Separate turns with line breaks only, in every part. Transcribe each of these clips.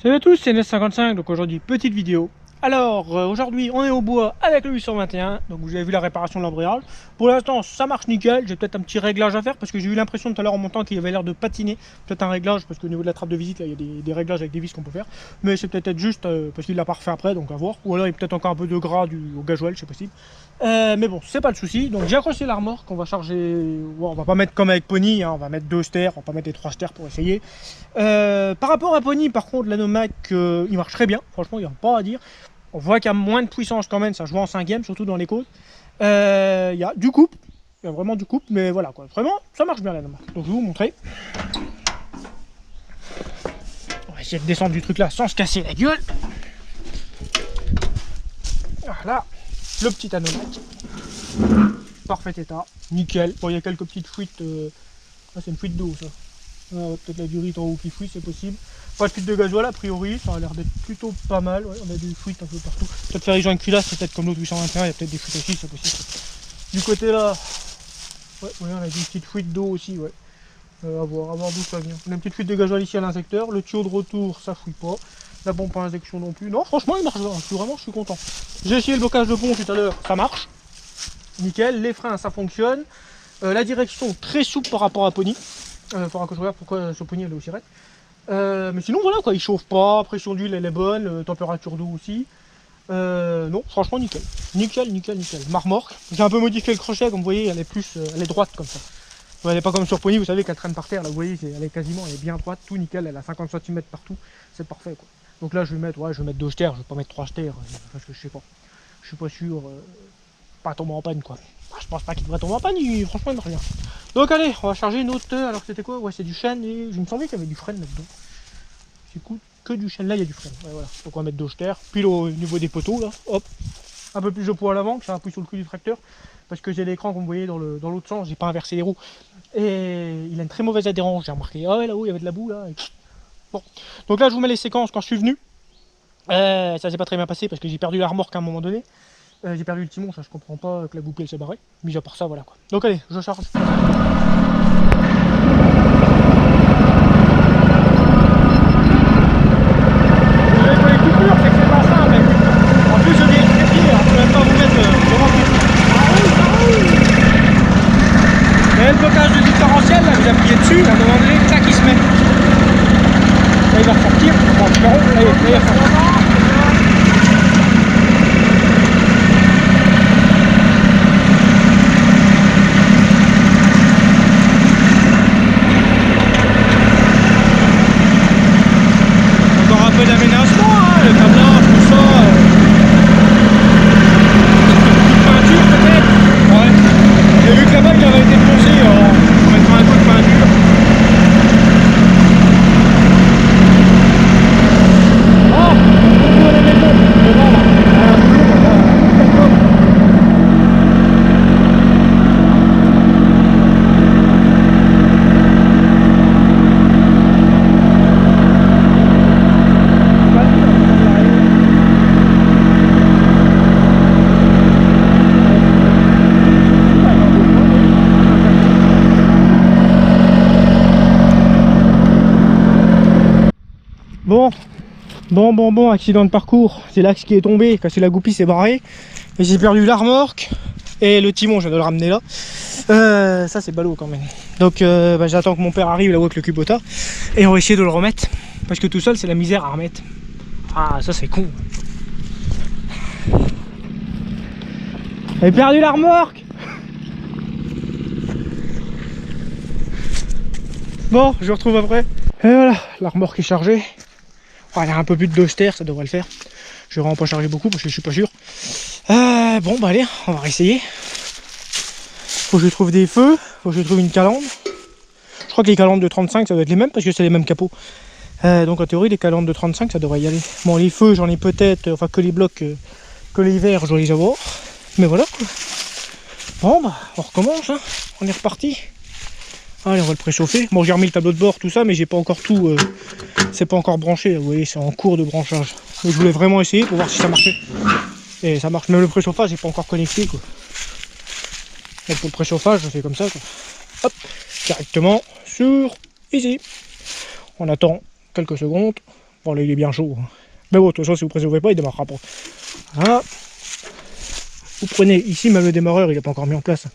Salut à tous, c'est Nes55, donc aujourd'hui petite vidéo. Alors aujourd'hui on est au bois avec le 821, donc vous avez vu la réparation de l'embrayage. Pour l'instant ça marche nickel, j'ai peut-être un petit réglage à faire parce que j'ai eu l'impression tout à l'heure en montant qu'il avait l'air de patiner. Peut-être un réglage parce qu'au niveau de la trappe de visite là, il y a des réglages avec des vis qu'on peut faire. Mais c'est peut-être juste parce qu'il l'a pas refait après, donc à voir. Ou alors il y a peut-être encore un peu de gras au gasoil, c'est possible. Mais bon, c'est pas le souci. Donc j'ai accroché la remorque qu'on va charger. Bon, on va pas mettre comme avec Pony, hein, on va mettre 2 stères, on va pas mettre les 3 stères pour essayer. Par rapport à Pony, par contre, l'Anomac il marche très bien, franchement, il n'y a pas à dire. On voit qu'il y a moins de puissance quand même, ça joue en 5ème, surtout dans les côtes. Il y a du couple, il y a vraiment du couple, mais voilà quoi, vraiment, ça marche bien l'Anomac. Donc je vais vous montrer. On va essayer de descendre du truc là sans se casser la gueule. Voilà, le petit Anomac. Parfait état, nickel. Bon, il y a quelques petites fuites. Ah, c'est une fuite d'eau ça. Peut-être la durite en haut qui fuit, c'est possible. Pas de fuite de gasoil a priori, ça a l'air d'être plutôt pas mal. Ouais, on a des fuites un peu partout. Peut-être faire rejoindre culasse, c'est peut-être comme l'autre 821, il y a peut-être des fuites aussi, c'est possible. Du côté là, ouais, on a des petites fuites d'eau aussi, ouais. À voir d'où ça vient. On a une petite fuite de gasoil ici à l'injecteur, le tuyau de retour ça fouille pas. La pompe à injection non plus. Non, franchement il marche bien, je suis content. J'ai essayé le blocage de pont tout à l'heure, ça marche. Nickel, les freins ça fonctionne. La direction très souple par rapport à Pony. Faudra que je regarde pourquoi ce Pony elle est aussi raide. Mais sinon voilà quoi, il chauffe pas, pression d'huile elle est bonne, température d'eau aussi. Non, franchement nickel. Nickel. Ma remorque, j'ai un peu modifié le crochet, comme vous voyez, elle est plus, elle est droite comme ça. Elle n'est pas comme sur Pony, vous savez qu'elle traîne par terre, là vous voyez, elle est bien droite, tout nickel, elle a 50 cm partout, c'est parfait quoi. Donc là je vais mettre 2 stères, je vais pas mettre 3 stères, parce que je sais pas. Je suis pas sûr, pas tomber en panne quoi. Je pense pas qu'il devrait tomber en panne, franchement il marche bien. Donc allez, on va charger une autre, alors c'était quoi? Ouais, c'est du chêne, et je me semblais qu'il y avait du frein là-dedans. C'est cool, que du chêne, là il y a du frein. Ouais, voilà, donc on va mettre 2 stères, pile au niveau des poteaux là, hop. Un peu plus de poids à l'avant, que ça appuie sur le cul du tracteur, parce que j'ai l'écran comme vous voyez dans l'autre sens, j'ai pas inversé les roues. Et il a une très mauvaise adhérence, j'ai remarqué. Ah ouais, là-haut il y avait de la boue là. Bon, donc là je vous mets les séquences quand je suis venu. Ça s'est pas très bien passé parce que j'ai perdu la remorque à un moment donné. J'ai perdu le timon, ça je comprends pas que la boucle elle s'est barrée. Mais à part ça, voilà quoi. Donc allez, je charge. Le blocage de différentiel, là, vous appuyez dessus, à un moment donné, clac, il se met. Là, il va ressortir, on va en faire rond, là, il va ressortir. Encore un peu d'aménagement, hein, le câblage, tout ça. Peinture peut-être. Ouais. J'ai vu que là-bas il avait été foncé, on mettra un coup de peinture. Oh, on va la maison. Devant là. Bon, accident de parcours, c'est l'axe qui est tombé, cassé la goupille, c'est barré. Et j'ai perdu la remorque et le timon, je viens de le ramener là. Ça c'est ballot quand même. Donc j'attends que mon père arrive là-haut avec le Kubota et on va essayer de le remettre. Parce que tout seul c'est la misère à remettre. Ah ça c'est con. J'ai perdu la remorque. Bon, je retrouve après. Et voilà, la remorque est chargée. Elle a un peu plus de 2 stères, ça devrait le faire. Je vais vraiment pas charger beaucoup parce que je suis pas sûr. Bon bah allez, on va essayer. Faut que je trouve des feux, faut que je trouve une calandre. Je crois que les calandres de 35 ça doit être les mêmes parce que c'est les mêmes capots. Donc en théorie les calandres de 35 ça devrait y aller. Bon les feux j'en ai peut-être, enfin que les blocs, que les verts je dois les avoir. Mais voilà quoi. Bon bah on recommence, hein. On est reparti. Allez, on va le préchauffer. Bon, j'ai remis le tableau de bord, tout ça, mais j'ai pas encore tout. C'est pas encore branché. Vous voyez, c'est en cours de branchage. Mais je voulais vraiment essayer pour voir si ça marchait. Et ça marche. Même le préchauffage n'est pas encore connecté, quoi. Donc pour le préchauffage, je fais comme ça, quoi. Hop, directement sur ici. On attend quelques secondes Bon là il est bien chaud. Hein. Mais bon, de toute façon si vous ne préservez pas, il démarrera pas. Voilà. Vous prenez ici, même le démarreur, il n'est pas encore mis en place.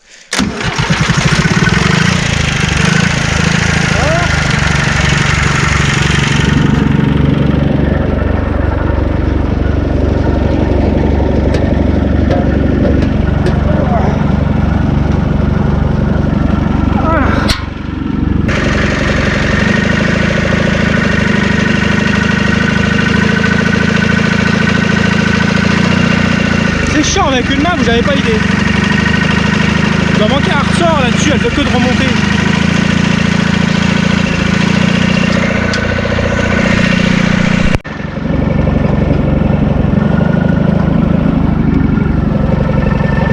C'est chiant avec une main, vous n'avez pas idée. Il doit manquer un ressort là-dessus, elle fait que de remonter.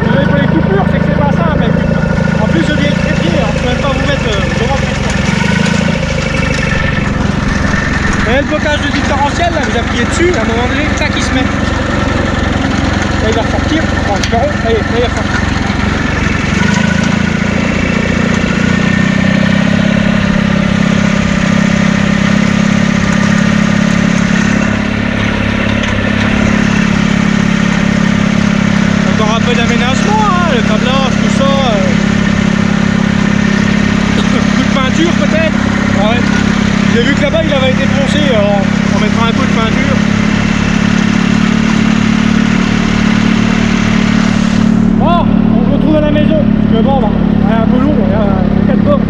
Désolé pour les coupures, c'est que c'est pas simple. En plus je viens le trépied, alors je peux même pas vous mettre devant le trépied. Et le blocage de différentiel, là, vous appuyez dessus, à un moment donné, ça qui se met. Là, il va ressortir, en espérant, allez, là il va ressortir. Encore un peu d'aménagement, hein, le câblage, tout ça. Coup de peinture peut-être. Ouais. J'ai vu que là-bas il avait été poncé, alors on mettra un coup de peinture. Bon, on se retrouve à la maison. Parce que bon, bah, c'est un peu long, il y a 4 bornes.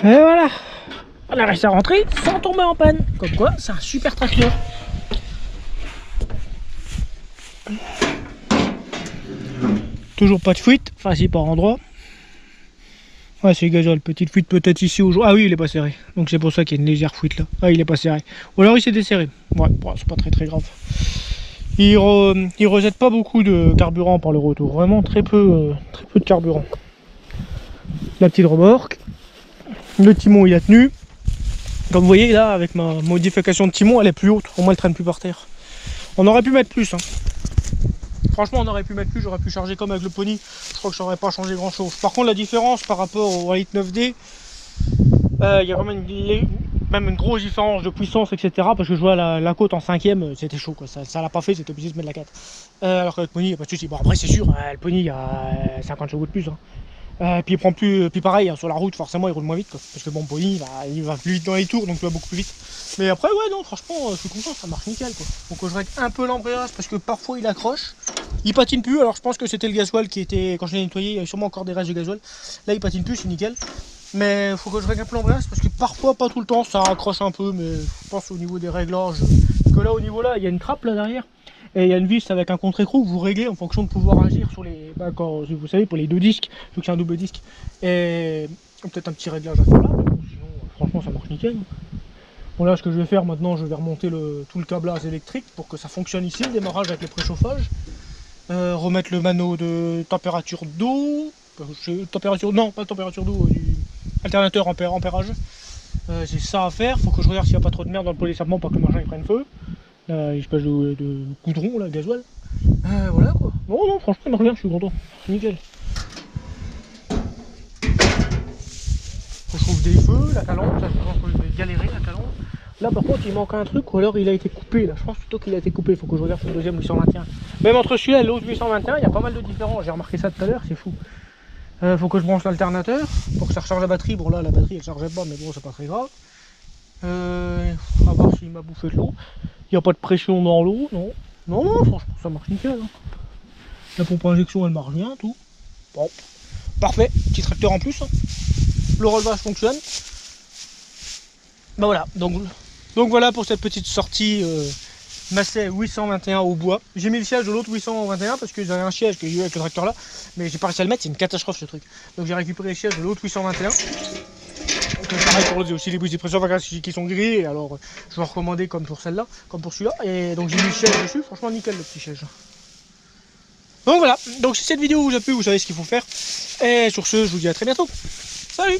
Et voilà, on a réussi à rentrer sans tomber en panne. Comme quoi, c'est un super tracteur. Toujours pas de fuite, enfin si par endroit. Ouais, c'est gasoil, petite fuite peut-être ici au jour. Ah oui, il est pas serré. Donc c'est pour ça qu'il y a une légère fuite là. Ah, il est pas serré. Ou alors il s'est desserré. Ouais, bon, c'est pas très grave. Il rejette pas beaucoup de carburant par le retour. Vraiment très peu de carburant. La petite remorque. Le timon il a tenu. Comme vous voyez là, avec ma modification de timon, elle est plus haute. Au moins elle traîne plus par terre. On aurait pu mettre plus. Hein. Franchement, on aurait pu mettre plus. J'aurais pu charger comme avec le Pony. Je crois que ça n'aurait pas changé grand chose. Par contre, la différence par rapport au Rallye 9D, il y a vraiment une grosse différence de puissance, etc. Parce que je vois la côte en 5ème, c'était chaud. Quoi. Ça l'a pas fait, c'était obligé de se mettre la 4. Alors qu'avec le Pony, il n'y a pas de souci. Bon, après, c'est sûr, le Pony, il y a 50 chevaux de plus. Hein. Puis il prend plus, puis pareil hein, sur la route forcément il roule moins vite quoi, parce que bon Pony il va plus vite dans les tours donc il va beaucoup plus vite. Mais après ouais non franchement je suis content, ça marche nickel quoi. Faut que je règle un peu l'embrayage parce que parfois il accroche, il patine plus. Alors je pense que c'était le gasoil qui était, quand je l'ai nettoyé il y avait sûrement encore des restes de gasoil. Là il patine plus, c'est nickel. Mais faut que je règle un peu l'embrayage parce que parfois, pas tout le temps, ça accroche un peu, mais je pense au niveau des réglages. Parce que là au niveau là il y a une trappe là derrière. Et il y a une vis avec un contre-écrou que vous réglez en fonction de pouvoir agir sur les. Quand vous savez, pour les deux disques, vu que c'est un double disque. Et peut-être un petit réglage à faire là. Sinon, franchement, ça marche nickel. Bon, là, ce que je vais faire maintenant, je vais remonter tout le câblage électrique pour que ça fonctionne ici, le démarrage avec le préchauffage. Remettre le mano de température d'eau. Non, pas de température d'eau, du alternateur ampérage. J'ai ça à faire. Faut que je regarde s'il n'y a pas trop de merde dans le polysapement pour que le machin il prenne feu. Là, espèce de goudron, là, gasoil. Voilà quoi. Non, franchement, il marche bien, je suis content. C'est nickel. Faut que je trouve des feux, la calandre, ça je pense que je vais galérer, la calandre. Là, par contre, il manque un truc, ou alors il a été coupé. Là, je pense plutôt qu'il a été coupé. Faut que je regarde sur le deuxième 821. Même entre celui-là et l'autre 821, il y a pas mal de différences. J'ai remarqué ça tout à l'heure, c'est fou. Faut que je branche l'alternateur pour que ça recharge la batterie. Bon, là, la batterie elle chargeait pas, mais bon, c'est pas très grave. À voir si s'il m'a bouffé de l'eau. Il n'y a pas de pression dans l'eau, non. Non, franchement, ça marche nickel. Hein. La pompe à injection, elle marche bien, tout. Bon, parfait. Petit tracteur en plus. Hein. Le relevage fonctionne. Ben voilà, donc voilà pour cette petite sortie Massey 821 au bois. J'ai mis le siège de l'autre 821 parce que j'avais un siège que j'ai eu avec le tracteur là, mais j'ai pas réussi à le mettre, c'est une catastrophe ce truc. Donc j'ai récupéré le siège de l'autre 821. Donc pareil pour l'autre, j'ai aussi les bouches de pression qui sont grillées, alors je vais en recommander comme pour celle-là, comme pour celui-là. Et donc j'ai mis le siège dessus, franchement nickel le petit siège. Donc voilà, donc si cette vidéo vous a plu, vous savez ce qu'il faut faire. Et sur ce, je vous dis à très bientôt. Salut!